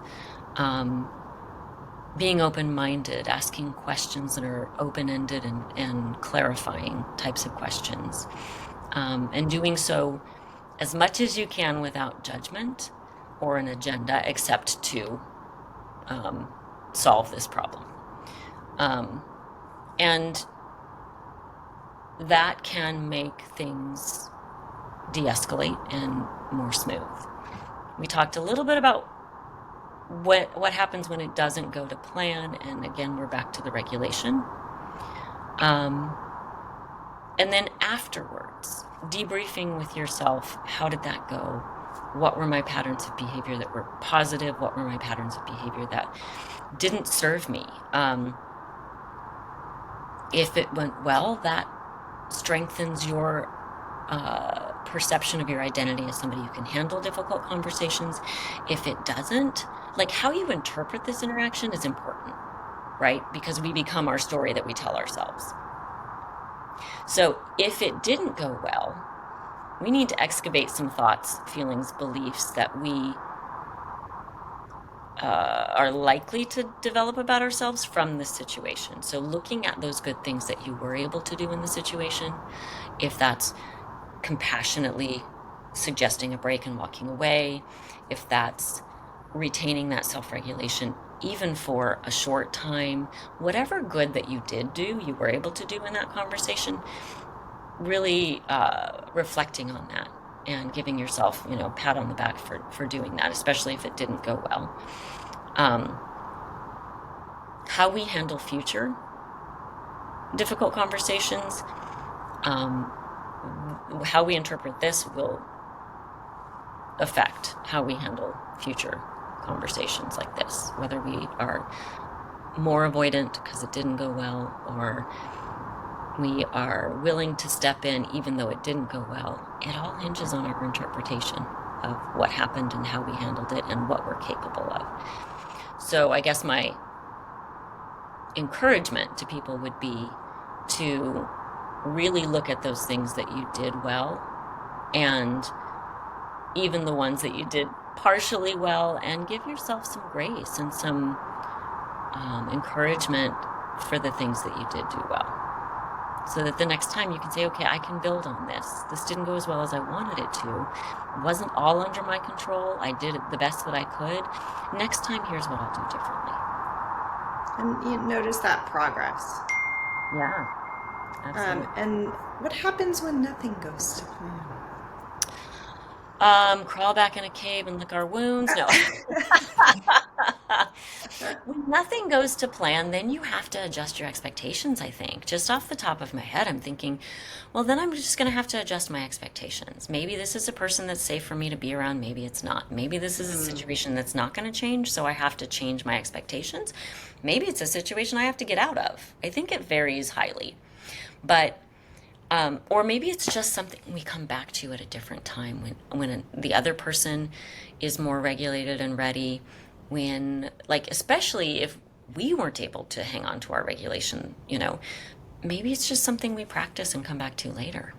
Speaker 2: being open-minded, asking questions that are open-ended and clarifying types of questions, and doing so as much as you can without judgment or an agenda, except to solve this problem. And that can make things de-escalate and more smooth. We talked a little bit about what happens when it doesn't go to plan, and again, we're back to the regulation. And then afterwards, debriefing with yourself, how did that go? What were my patterns of behavior that were positive? What were my patterns of behavior that didn't serve me? If it went well, that strengthens your perception of your identity as somebody who can handle difficult conversations. If it doesn't, like, how you interpret this interaction is important, right? Because we become our story that we tell ourselves. So if it didn't go well, we need to excavate some thoughts, feelings, beliefs that we are likely to develop about ourselves from this situation. So looking at those good things that you were able to do in the situation, if that's compassionately suggesting a break and walking away, if that's retaining that self-regulation even for a short time, whatever good that you did do, you were able to do in that conversation, really reflecting on that and giving yourself, a pat on the back for doing that, especially if it didn't go well. How we handle future difficult conversations, how we interpret this will affect how we handle future conversations like this, whether we are more avoidant because it didn't go well, or we are willing to step in even though it didn't go well. It all hinges on our interpretation of what happened and how we handled it and what we're capable of. So I guess my encouragement to people would be to really look at those things that you did well, and even the ones that you did partially well, and give yourself some grace and some encouragement for the things that you did do well, so that the next time you can say, okay, I can build on this. This didn't go as well as I wanted it to. It wasn't all under my control. I did the best that I could. Next time, here's what I'll do differently.
Speaker 1: And you notice that progress.
Speaker 2: Yeah, absolutely.
Speaker 1: And what happens when nothing goes to plan?
Speaker 2: Crawl back in a cave and lick our wounds. No. When nothing goes to plan, then you have to adjust your expectations, I think. Just off the top of my head, I'm thinking, well, then I'm just going to have to adjust my expectations. Maybe this is a person that's safe for me to be around. Maybe it's not. Maybe this is a situation that's not going to change, so I have to change my expectations. Maybe it's a situation I have to get out of. I think it varies highly. But or maybe it's just something we come back to at a different time when the other person is more regulated and ready, when, like, especially if we weren't able to hang on to our regulation, maybe it's just something we practice and come back to later.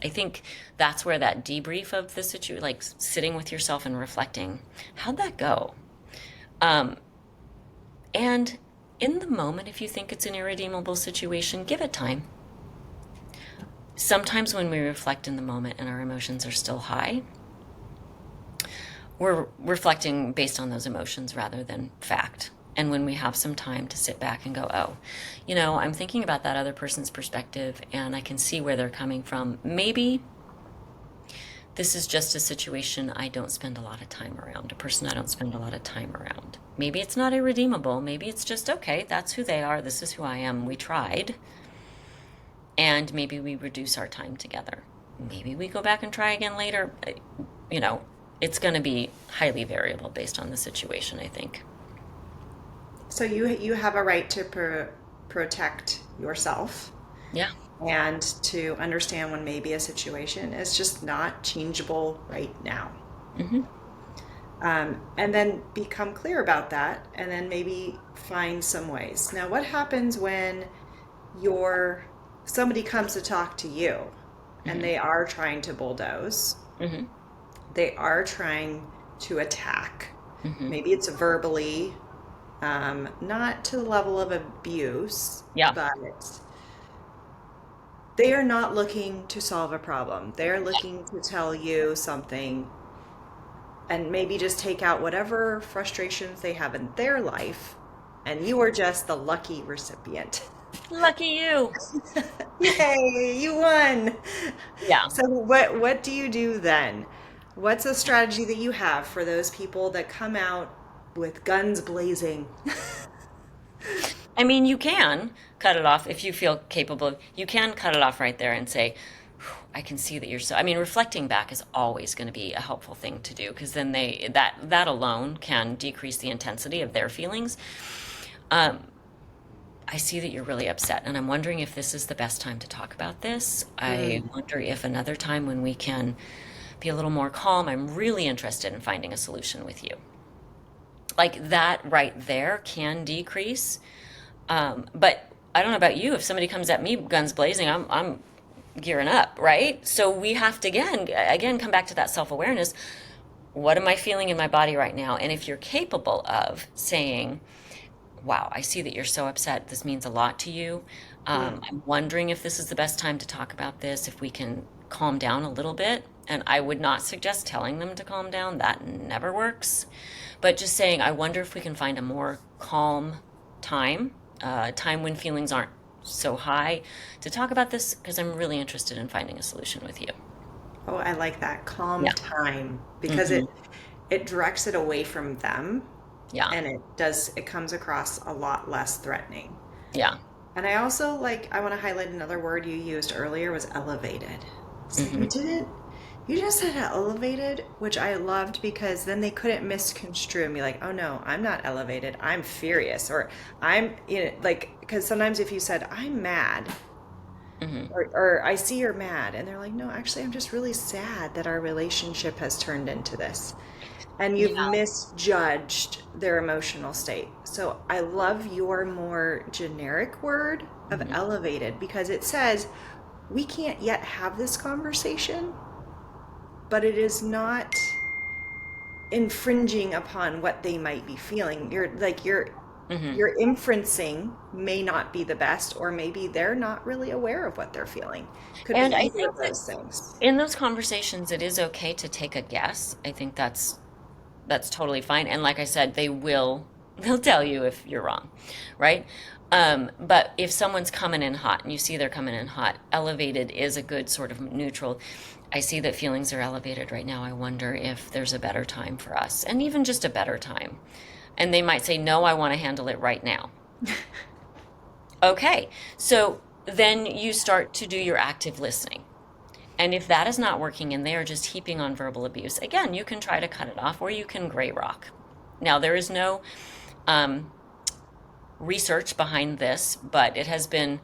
Speaker 2: I think that's where that debrief of the situation, like sitting with yourself and reflecting, how'd that go? And in the moment, if you think it's an irredeemable situation, give it time. sometimes when we reflect in the moment and our emotions are still high, we're reflecting based on those emotions rather than fact. And when we have some time to sit back and go, oh, I'm thinking about that other person's perspective and I can see where they're coming from. Maybe this is just a situation I don't spend a lot of time around, a person I don't spend a lot of time around. Maybe it's not irredeemable. Maybe it's just, okay, that's who they are. This is who I am. We tried. And maybe we reduce our time together. Maybe we go back and try again later. You know, it's going to be highly variable based on the situation, I think.
Speaker 1: So you have a right to protect yourself
Speaker 2: Yeah.
Speaker 1: and to understand when maybe a situation is just not changeable right now.
Speaker 2: Hmm.
Speaker 1: And then become clear about that and then maybe find some ways. Now, what happens when somebody comes to talk to you and
Speaker 2: Hmm.
Speaker 1: they are trying to bulldoze,
Speaker 2: Hmm.
Speaker 1: they are trying to attack?
Speaker 2: Hmm.
Speaker 1: Maybe it's verbally, not to the level of abuse,
Speaker 2: Yeah.
Speaker 1: but they are not looking to solve a problem. They're looking to tell you something and maybe just take out whatever frustrations they have in their life, and you are just the lucky recipient.
Speaker 2: Lucky you.
Speaker 1: Yay, you won.
Speaker 2: Yeah.
Speaker 1: So what do you do then? What's a strategy that you have for those people that come out with guns blazing?
Speaker 2: I mean, you can cut it off if you feel capable. You can cut it off right there and say, I can see that you're so. I mean, reflecting back is always going to be a helpful thing to do because then that alone can decrease the intensity of their feelings. Um, I see that you're really upset, and I'm wondering if this is the best time to talk about this. I
Speaker 1: Mm,
Speaker 2: wonder if another time when we can be a little more calm, I'm really interested in finding a solution with you. Like that right there can decrease. But I don't know about you. If somebody comes at me guns blazing, I'm gearing up, right? So we have to again come back to that self-awareness. What am I feeling in my body right now? And if you're capable of saying, wow, I see that you're so upset. This means a lot to you.
Speaker 1: mm.
Speaker 2: I'm wondering if this is the best time to talk about this, if we can calm down a little bit. And I would not suggest telling them to calm down. That never works. But just saying, I wonder if we can find a more calm time, time when feelings aren't so high to talk about this, because I'm really interested in finding a solution with you.
Speaker 1: Oh, I like that calm
Speaker 2: Yeah.
Speaker 1: time because
Speaker 2: Hmm.
Speaker 1: it directs it away from them
Speaker 2: Yeah.
Speaker 1: and it comes across a lot less threatening.
Speaker 2: Yeah.
Speaker 1: And I want to highlight another word you used earlier was elevated. It's like
Speaker 2: Hmm.
Speaker 1: you just said elevated, which I loved because then they couldn't misconstrue and be like, oh no, I'm not elevated, I'm furious, or because sometimes if you said, I'm mad,
Speaker 2: Hmm.
Speaker 1: or I see you're mad, and they're like, no, actually, I'm just really sad that our relationship has turned into this. And you've
Speaker 2: Yeah.
Speaker 1: misjudged their emotional state. So I love your more generic word of
Speaker 2: Hmm.
Speaker 1: elevated because it says we can't yet have this conversation, but it is not infringing upon what they might be feeling.
Speaker 2: Hmm.
Speaker 1: Your inferencing may not be the best, or maybe they're not really aware of what they're feeling. Could be
Speaker 2: And I
Speaker 1: either
Speaker 2: think
Speaker 1: of
Speaker 2: that
Speaker 1: those things.
Speaker 2: in those conversations, it is okay to take a guess. I think that's totally fine. And like I said, they'll tell you if you're wrong, right? But if someone's coming in hot and you see they're coming in hot, elevated is a good sort of neutral. I see that feelings are elevated right now. I wonder if there's a better time for us, and even just a better time. And they might say, no, I want to handle it right now. Okay, so then you start to do your active listening. And if that is not working and they are just heaping on verbal abuse, again, you can try to cut it off or you can gray rock. Now, there is no um, research behind this, but it has been,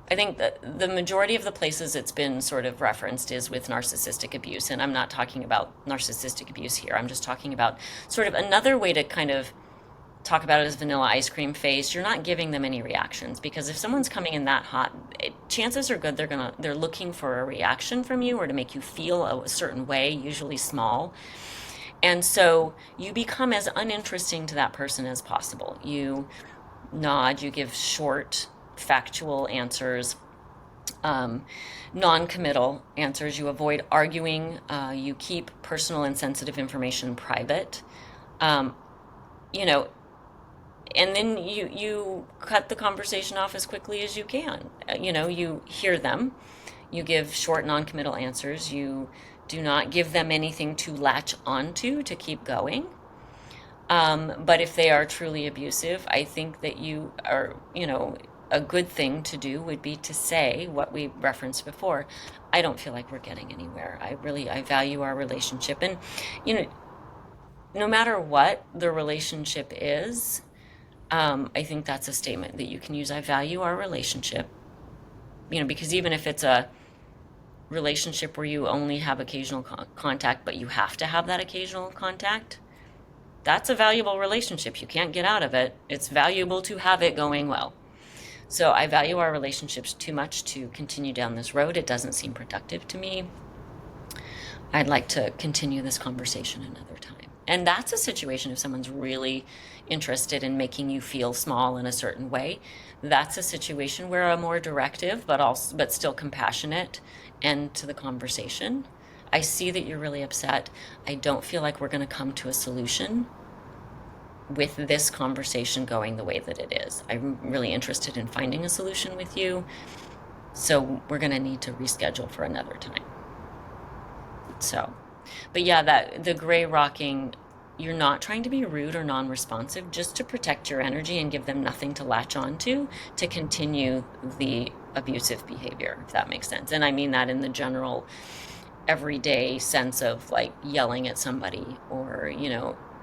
Speaker 2: I think that the majority of the places it's been sort of referenced is with narcissistic abuse. And I'm not talking about narcissistic abuse here. I'm just talking about sort of another way to kind of talk about it as vanilla ice cream phase. You're not giving them any reactions because if someone's coming in that hot, chances are good they're looking for a reaction from you or to make you feel a certain way, usually small. And so you become as uninteresting to that person as possible. You nod, you give short, factual answers, um, non-committal answers. You avoid arguing. You keep personal and sensitive information private. Um, you know, and then you cut the conversation off as quickly as you can. You hear them. You give short, non-committal answers. You do not give them anything to latch onto to keep going. But if they are truly abusive, I think that a good thing to do would be to say what we referenced before. I don't feel like we're getting anywhere. I value our relationship. And, you know, no matter what the relationship is, I think that's a statement that you can use. I value our relationship, because even if it's a relationship where you only have occasional contact, but you have to have that occasional contact, that's a valuable relationship. You can't get out of it. It's valuable to have it going well. So I value our relationships too much to continue down this road. It doesn't seem productive to me. I'd like to continue this conversation another time. And that's a situation if someone's really interested in making you feel small in a certain way. That's a situation where a more directive but still compassionate end to the conversation. I see that you're really upset. I don't feel like we're going to come to a solution with this conversation going the way that it is. I'm really interested in finding a solution with you. So we're going to need to reschedule for another time. So, but yeah, the gray rocking, you're not trying to be rude or non-responsive, just to protect your energy and give them nothing to latch onto to continue the abusive behavior, if that makes sense. And I mean that in the general everyday sense of like yelling at somebody or,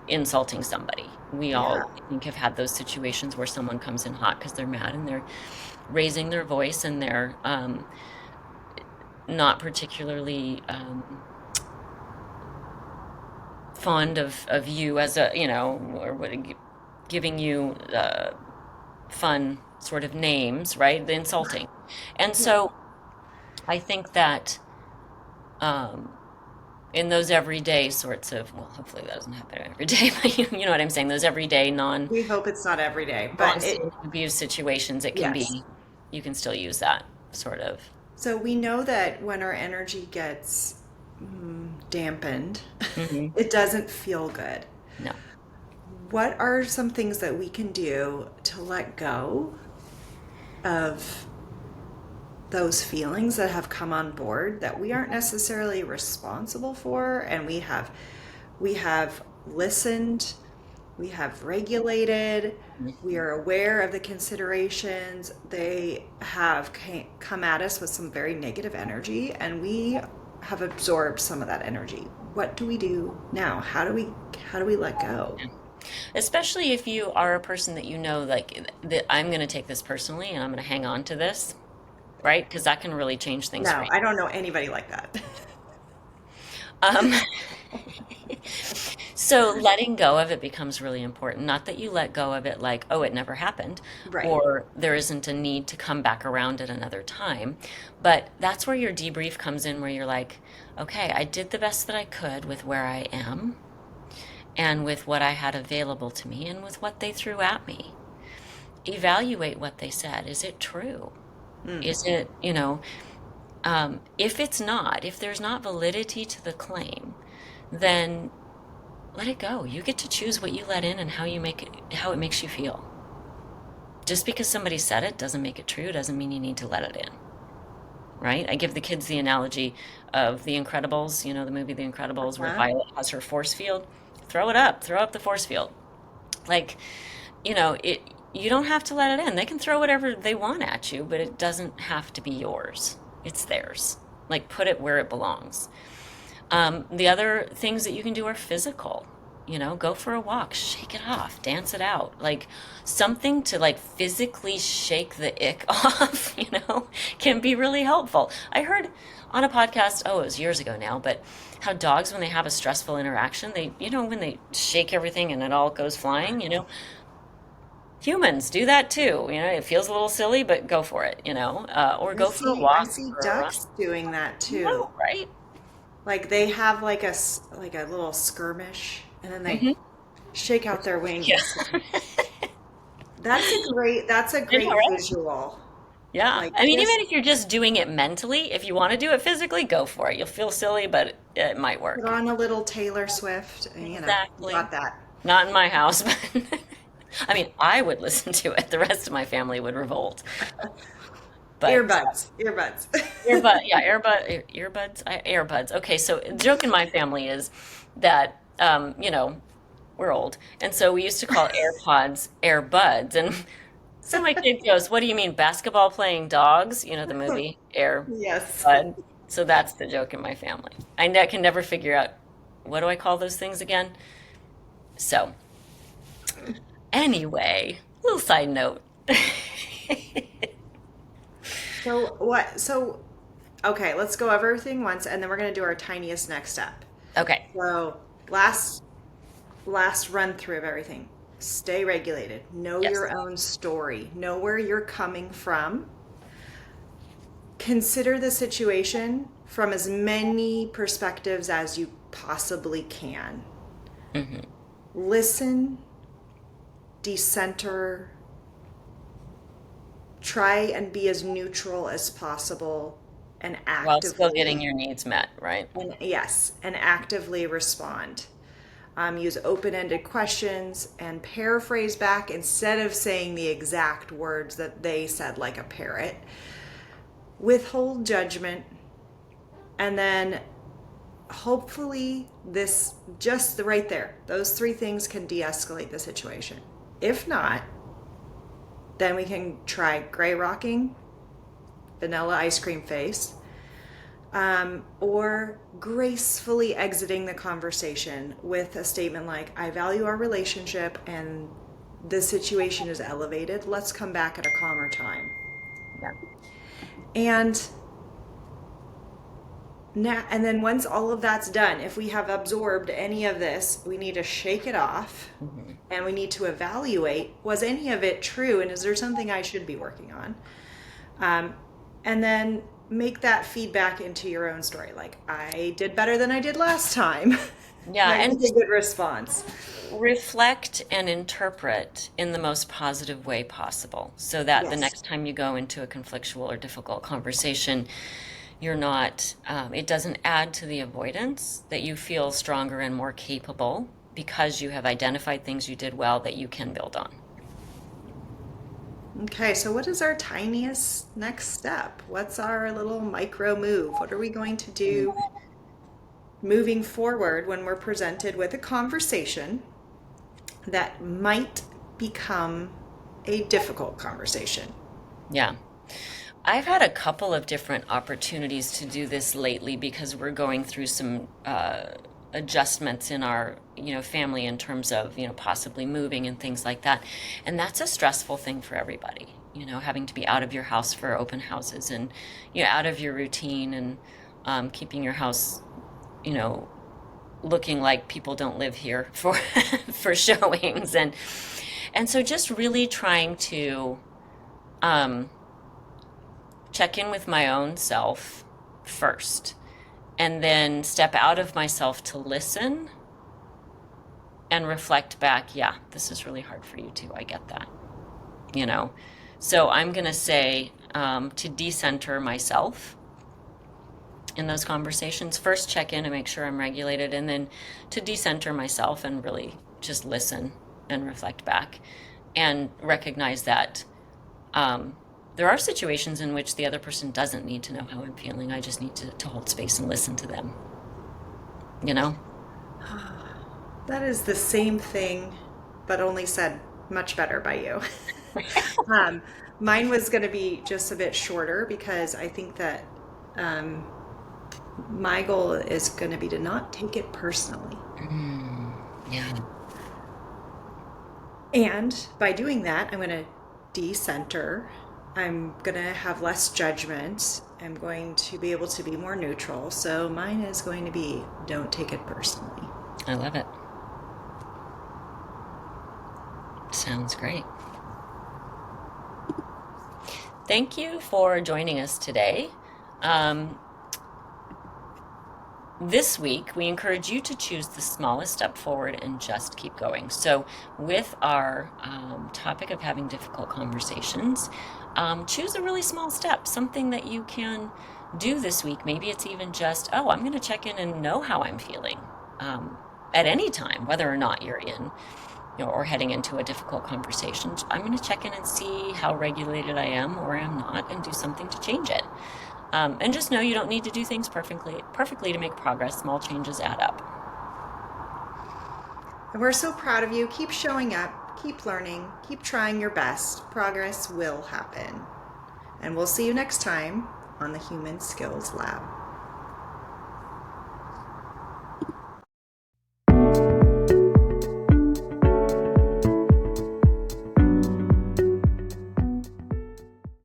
Speaker 2: insulting somebody. We
Speaker 1: Yeah.
Speaker 2: all, I think, have had those situations where someone comes in hot because they're mad and they're raising their voice and they're not particularly fond of you as giving you fun sort of names, right? The insulting. And
Speaker 1: Yeah.
Speaker 2: so I think that um, in those everyday sorts of, well, hopefully that doesn't happen every day, but you know what I'm saying, those everyday
Speaker 1: We hope it's not every day, but
Speaker 2: constant abuse situations, it can
Speaker 1: yes.
Speaker 2: be, you can still use that sort of.
Speaker 1: So we know that when our energy gets dampened,
Speaker 2: Hmm.
Speaker 1: it doesn't feel good.
Speaker 2: No.
Speaker 1: What are some things that we can do to let go of those feelings that have come on board that we aren't necessarily responsible for, and we have listened, we have regulated, we are aware of the considerations. They have come at us with some very negative energy, and we have absorbed some of that energy. What do we do now? How do we let go?
Speaker 2: Especially if you are a person that like, that I'm going to take this personally and I'm going to hang on to this, right? Because that can really change things for
Speaker 1: No,
Speaker 2: you.
Speaker 1: I don't know anybody like that.
Speaker 2: Um, so letting go of it becomes really important. Not that you let go of it like, oh, it never happened,
Speaker 1: Right.
Speaker 2: or there isn't a need to come back around at another time. But that's where your debrief comes in, where you're like, okay, I did the best that I could with where I am and with what I had available to me and with what they threw at me. Evaluate what they said. Is it true?
Speaker 1: Mm.
Speaker 2: Is it, if there's not validity to the claim, then let it go. You get to choose what you let in and how it makes you feel. Just because somebody said it doesn't make it true, doesn't mean you need to let it in, right? I give the kids the analogy of The Incredibles, the movie The Incredibles, where
Speaker 1: Huh?
Speaker 2: Violet has her force field. Throw up the force field. Like, it you don't have to let it in. They can throw whatever they want at you, but it doesn't have to be yours. It's theirs. Like, put it where it belongs. The other things that you can do are physical. Go for a walk, shake it off, dance it out. Like something to like physically shake the ick off, can be really helpful. I heard on a podcast, oh, it was years ago now, but how dogs, when they have a stressful interaction, when they shake everything and it all goes flying, humans do that too. It feels a little silly, but go for it, or
Speaker 1: I
Speaker 2: go for a
Speaker 1: see I
Speaker 2: walk
Speaker 1: see
Speaker 2: or a run.
Speaker 1: ducks doing that too.
Speaker 2: No, right?
Speaker 1: Like they have like a little skirmish and then they
Speaker 2: Hmm.
Speaker 1: shake out their wings
Speaker 2: Yeah.
Speaker 1: and that's a great
Speaker 2: I know, right?
Speaker 1: visual.
Speaker 2: Yeah.
Speaker 1: Like
Speaker 2: I mean, even
Speaker 1: just
Speaker 2: if you're just doing it mentally, if you want to do it physically, go for it. You'll feel silly, but it might
Speaker 1: put
Speaker 2: work.
Speaker 1: on a little Taylor Swift, and you
Speaker 2: Exactly.
Speaker 1: got that.
Speaker 2: Not in my house, but I mean, I would listen to it. The rest of my family would revolt. But
Speaker 1: Earbuds, earbuds.
Speaker 2: earbuds. Okay, so the joke in my family is that, we're old, and so we used to call AirPods AirBuds, and so my kid goes, "What do you mean, basketball playing dogs?" You know the movie Air
Speaker 1: Yes.
Speaker 2: Bud. So that's the joke in my family. Can never figure out what do I call those things again. So anyway, little side note.
Speaker 1: So what? So okay, let's go over everything once, and then we're gonna do our tiniest next step.
Speaker 2: Okay.
Speaker 1: So last run through of everything. Stay regulated. Know
Speaker 2: Yes.
Speaker 1: your own story. Know where you're coming from. Consider the situation from as many perspectives as you possibly can.
Speaker 2: Hmm.
Speaker 1: Listen, decenter, try and be as neutral as possible and
Speaker 2: While still getting
Speaker 1: actively
Speaker 2: your needs met, right?
Speaker 1: and yes, and actively respond. Use open-ended questions and paraphrase back instead of saying the exact words that they said like a parrot. Withhold judgment, and then hopefully this just right there, those three things can de-escalate the situation. If not, then we can try gray rocking, vanilla ice cream face, or gracefully exiting the conversation with a statement like, I value our relationship and the situation is elevated. Let's come back at a calmer time.
Speaker 2: Yeah.
Speaker 1: And now, and then once all of that's done, if we have absorbed any of this, we need to shake it off
Speaker 2: Hmm.
Speaker 1: and we need to evaluate, was any of it true and is there something I should be working on? Um, and then make that feedback into your own story. Like, I did better than I did last time.
Speaker 2: Yeah,
Speaker 1: Might
Speaker 2: and
Speaker 1: be a good response.
Speaker 2: reflect and interpret in the most positive way possible so that the
Speaker 1: Yes.
Speaker 2: next time you go into a conflictual or difficult conversation, you're not, it doesn't add to the avoidance, that you feel stronger and more capable because you have identified things you did well that you can build on.
Speaker 1: Okay, so what is our tiniest next step? What's our little micro move? What are we going to do moving forward when we're presented with a conversation that might become a difficult conversation?
Speaker 2: Yeah. I've had a couple of different opportunities to do this lately because we're going through some adjustments in our, family in terms of, possibly moving and things like that. And that's a stressful thing for everybody, having to be out of your house for open houses and, out of your routine and keeping your house, you know, looking like people don't live here for for showings and so just really trying to um, check in with my own self first and then step out of myself to listen and reflect back, yeah, this is really hard for you too, I get that, you know so I'm going to say, to decenter myself in those conversations, first check in and make sure I'm regulated, and then to decenter myself and really just listen and reflect back and recognize that um, there are situations in which the other person doesn't need to know how I'm feeling. I just need to hold space and listen to them, you know?
Speaker 1: That is the same thing, but only said much better by you. um, Mine was going to be just a bit shorter because I think that um, my goal is going to be to not take it personally.
Speaker 2: Mm, yeah.
Speaker 1: And by doing that, I'm going to decenter. I'm going to have less judgment. I'm going to be able to be more neutral. So mine is going to be don't take it personally.
Speaker 2: I love it. Sounds great. Thank you for joining us today. Um, This week, we encourage you to choose the smallest step forward and just keep going. So, with our topic of having difficult conversations, choose a really small step, something that you can do this week. Maybe it's even just, oh, I'm going to check in and know how I'm feeling um, at any time, whether or not you're in, or heading into a difficult conversation. I'm going to check in and see how regulated I am or am not, and do something to change it. And just know you don't need to do things perfectly to make progress. Small changes add up.
Speaker 1: And we're so proud of you. Keep showing up, keep learning, keep trying your best. Progress will happen. And we'll see you next time on the Human Skills Lab.